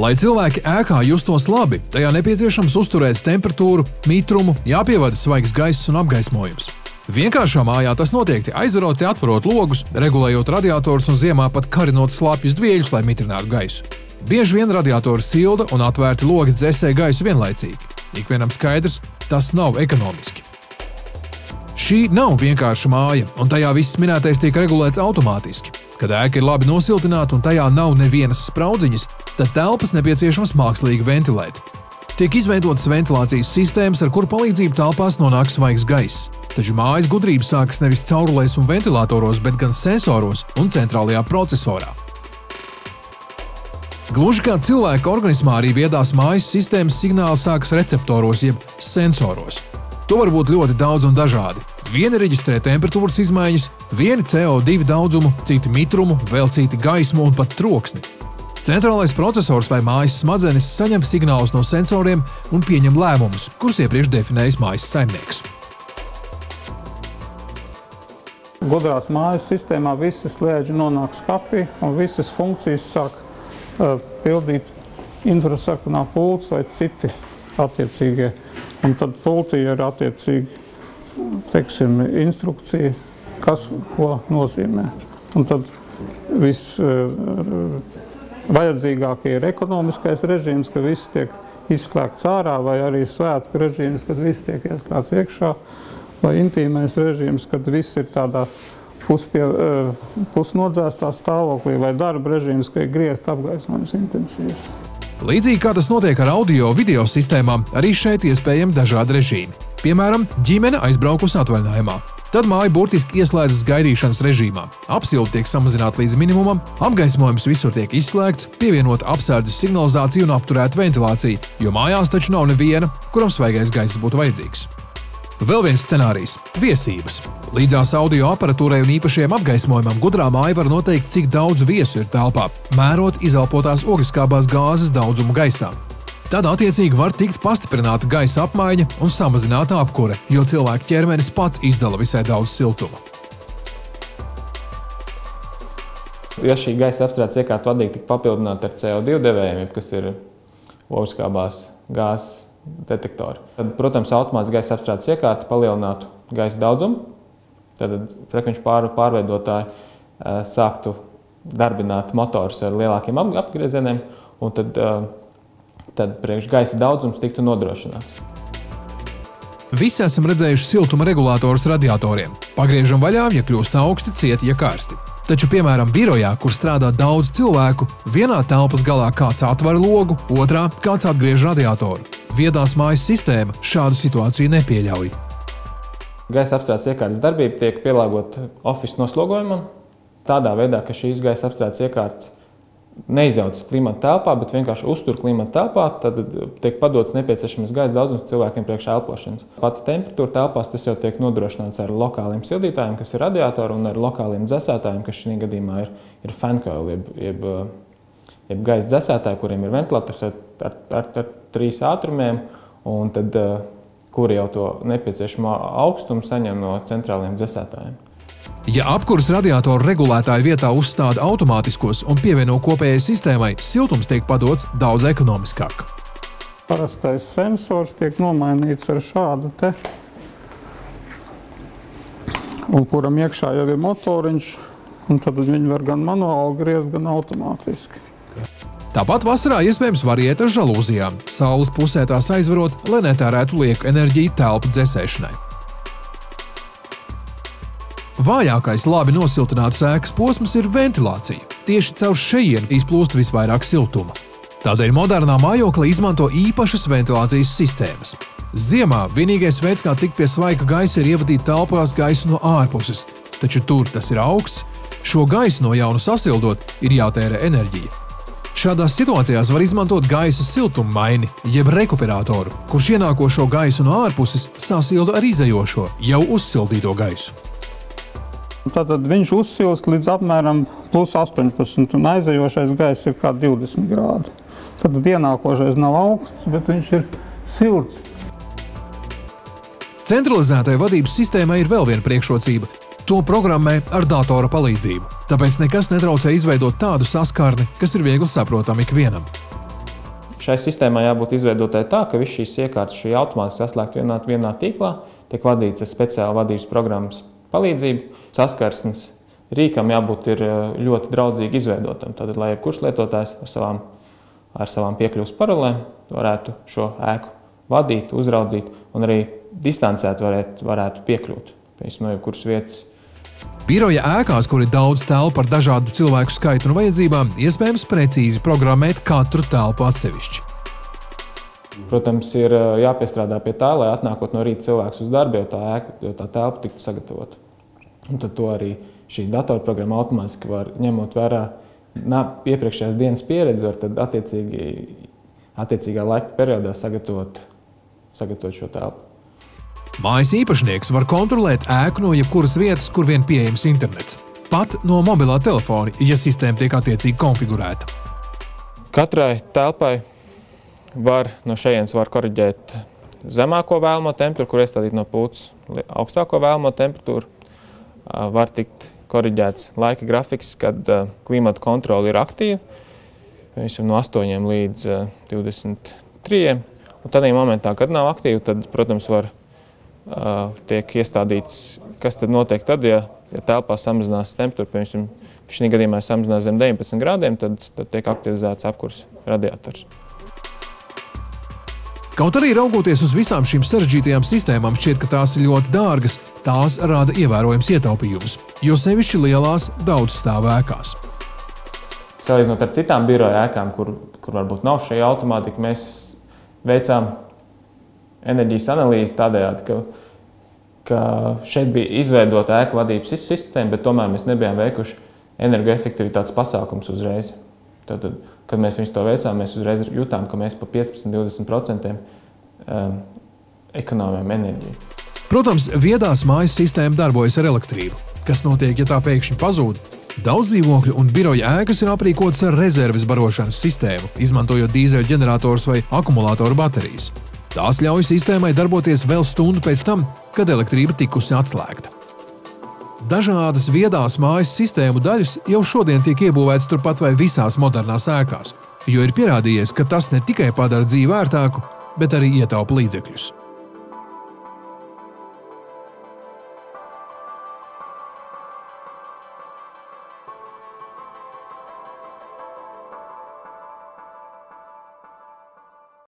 Lai cilvēki ēkā justos labi, tajā nepieciešams uzturēt temperatūru, mitrumu, jāpievada svaigs gaiss un apgaismojums. Vienkāršā mājā tas notiek aizvarot, atverot logus, regulējot radiatorus un ziemā pat karinot slapjus dvieļus, lai mitrinātu gaisu. Bieži vien radiatori silda un atvērti logi dzēsē gaisu vienlaicīgi. Ikvienam skaidrs, tas nav ekonomiski. Šī nav vienkārša māja, un tajā viss minētais tiek regulēts automātiski. Kad ēka ir labi nosiltināta un tajā nav nevienas spraudziņas, tad telpas nepieciešams mākslīgi ventilēt. Tiek izveidotas ventilācijas sistēmas, ar kuru palīdzību telpās nonāk svaigs gaiss. Taču mājas gudrība sākas nevis caurulēs un ventilatoros, bet gan sensoros un centrālajā procesorā. Gluži kā cilvēka organismā arī viedās mājas sistēmas signāli sākas receptoros jeb sensoros. To var būt ļoti daudz un dažādi. Vieni reģistrē temperatūras izmaiņas, vieni CO2 daudzumu, citi mitrumu, vēl citi gaismu un pat troksni. Centrālais procesors vai mājas smadzenes saņem signālus no sensoriem un pieņem lēmumus, kurus iepriekš definējis mājas saimnieks. Gudrās mājas sistēmā visi slēdži nonāk skapī un visas funkcijas sāk pildīt infrasarkanā pults vai citi attiecīgie. Un tad pultī ir attiecīgi, teiksim, instrukcija, kas ko nozīmē. Un tad viss vajadzīgākie ir ekonomiskais režīms, ka viss tiek izslēgts ārā, vai arī svētku režīms, kad viss tiek ieslēgts iekšā, vai intīmais režīms, kad viss ir tādā pusnodzēstā stāvoklī, vai darba režīms, ka ir griezt apgaismojums intensīvs. Līdzīgi kā tas notiek ar audio-video sistēmām, arī šeit iespējami dažādi režīmi. Piemēram, ģimene aizbraukusi atvaļinājumā. Tad māja burtiski ieslēdzas gaidīšanas režīmā. Apsilde tiek samazināta līdz minimumam, apgaismojums visur tiek izslēgts, pievienot apsardzes signalizāciju un apturēt ventilāciju, jo mājās taču nav neviena, kuram svaigais gaiss būtu vajadzīgs. Vēl viens scenārijs – viesības. Līdzās audio aparatūrai un īpašiem apgaismojumam gudrā māja var noteikt, cik daudz viesu ir telpā, mērot izelpotās ogliskābās gāzes daudzumu gaisā. Tad attiecīgi var tikt pastiprināta gaisa apmaiņa un samazināta apkure, jo cilvēka ķermenis pats izdala visai daudz siltuma. Ja šī gaisa apstrādes iekārta vadīgi tika papildināta ar CO2 devējiem, kas ir ogliskābās gāzes detektori, tad, protams, automātiski gaisa apstrādes iekārta palielinātu gaisa daudzumu, tad frekvenču pārveidotāji sāktu darbināt motors ar lielākiem apgriezieniem, un tad priekš gaisa daudzums tiktu nodrošināts. Visi esam redzējuši siltuma regulātorus radiatoriem. Pagriežam vaļā, ja kļūst augsti, cieti, ja karsti. Taču, piemēram, birojā, kur strādā daudz cilvēku, vienā telpas galā kāds atver logu, otrā kāds atgriež radiatoru. Viedās mājas sistēma šādu situāciju nepieļauj. Gaisa apstrādes iekārtas darbība tiek pielāgota office noslogojumam tādā veidā, ka šīs gaisa apstrādes iekārtas neizjaucas klimata telpā, bet vienkārši uztur klimata telpā, tad tiek padots nepieciešamais gaisa daudzums cilvēkiem priekš elpošanas. Pati temperatūra telpās tas jau tiek nodrošināts ar lokāliem sildītājiem, kas ir radiatori, un ar lokāliem dzesētājiem, kas šī gadījumā ir fan coil, jeb gaisa dzesētāji, kuriem ir ventilators ar 3 ātrumiem, un tad, kuri jau to nepieciešamo augstumu saņem no centrāliem dzesētājiem. Ja apkures radiatoru regulētāja vietā uzstāda automātiskos un pievieno kopējai sistēmai, siltums tiek padots daudz ekonomiskāk. Parastais sensors tiek nomainīts ar šādu te, un kuram iekšā jau ir motoriņš, un tad viņi var gan manuāli griezt, gan automātiski. Tāpat vasarā iespējams var iet ar žalūzijām, saules pusē tās aizvarot, lai netērētu lieku enerģiju telpu dzesēšanai. Vājākais labi nosiltinātas ēkas posms ir ventilācija. Tieši caur šejienu izplūst visvairāk siltuma. Tādēļ modernā mājokle izmanto īpašas ventilācijas sistēmas. Ziemā vienīgais veids, kā tikt pie svaiga gaisa, ir ievadīt telpās gaisu no ārpuses, taču tur tas ir augsts. Šo gaisu no jauna sasildot, ir jātērē enerģija. Šādās situācijās var izmantot gaisa siltummaini, jeb rekuperatoru, kurš ienākošo gaisu no ārpuses sasilda ar izejošo, jau uzsildīto gaisu. Tātad viņš uzsilst līdz apmēram plus 18, un aizejošais gaiss ir kā 20 grādi. Tad ienākošais nav augsts, bet viņš ir silts. Centralizētai vadības sistēmai ir vēl viena priekšrocība. To programmē ar datora palīdzību. Tāpēc nekas netraucē izveidot tādu saskarni, kas ir viegli saprotama ikvienam. Šai sistēmai jābūt izveidotai tā, ka viss šīs iekārtas, šī automātiski saslēgt vienā tīklā, tiek vadīts ar speciālu vadības programmas palīdzību. Saskarsnes rīkam jābūt ir ļoti draudzīgi izveidotam. Tātad, lai jebkurš lietotājs ar savām piekļuves parolēm varētu šo ēku vadīt, uzraudzīt un arī distancēt varētu piekļūt no jebkuras vietas. Biroja ēkās, kur ir daudz telpu ar dažādu cilvēku skaitu un vajadzībām, iespējams precīzi programmēt katru telpu atsevišķi. Protams, ir jāpiestrādā pie tā, lai atnākot no rīta cilvēks uz darbu, jo tā telpa tiktu sagatavota. Un tad to arī šī datorprogramma automātiski var, ņemot vērā iepriekšējās dienas pieredzi, var tad attiecīgā laika periodā sagatavot šo telpu. Mājas īpašnieks var kontrolēt ēku no jebkuras vietas, kur vien pieejams internets. Pat no mobilā telefona, ja sistēma tiek attiecīgi konfigurēta. Katrai telpai no šejienes var koriģēt zemāko vēlamo temperatūru, kur iestādīt no pults augstāko vēlamo temperatūru. Var tikt koriģēts laika grafiks, kad klimata kontrole ir aktīva, no 8 līdz 23. Un tādā momentā, kad nav aktīva, tad, protams, tiek iestādīts, kas tad notiek tad, ja telpā samazinās temperatūra, piemēram, šī gadījumā samazinās zem 19 grādiem, tad tiek aktivizēts apkurs radiators. Kaut arī raugoties uz visām šīm sarežģītajām sistēmām, šķiet, ka tās ir ļoti dārgas, tās rada ievērojams ietaupījumus, jo sevišķi lielās daudzstāvu ēkās. Salīdzinot ar citām biroja ēkām, kur varbūt nav šī automātika, mēs veicām enerģijas analīzi tādējādi, ka šeit bija izveidota ēku vadības sistēma, bet tomēr mēs nebijām veikuši energoefektivitātes pasākums uzreiz. Tad, kad mēs viņus to veicām, mēs uzreiz jutām, ka mēs pa 15–20% ekonomējam enerģiju. Protams, viedās mājas sistēma darbojas ar elektrību. Kas notiek, ja tā pēkšņi pazūd? Daudz dzīvokļu un biroja ēkas ir aprīkotas ar rezerves barošanas sistēmu, izmantojot dīzeļu ģenerators vai akumulātoru baterijas. Tās ļauj sistēmai darboties vēl stundu pēc tam, kad elektrība tikusi atslēgta. Dažādas viedās mājas sistēmu daļas jau šodien tiek iebūvētas turpat vai visās modernās ēkās, jo ir pierādījies, ka tas ne tikai padara dzīvi ērtāku, bet arī ietaupa līdzekļus.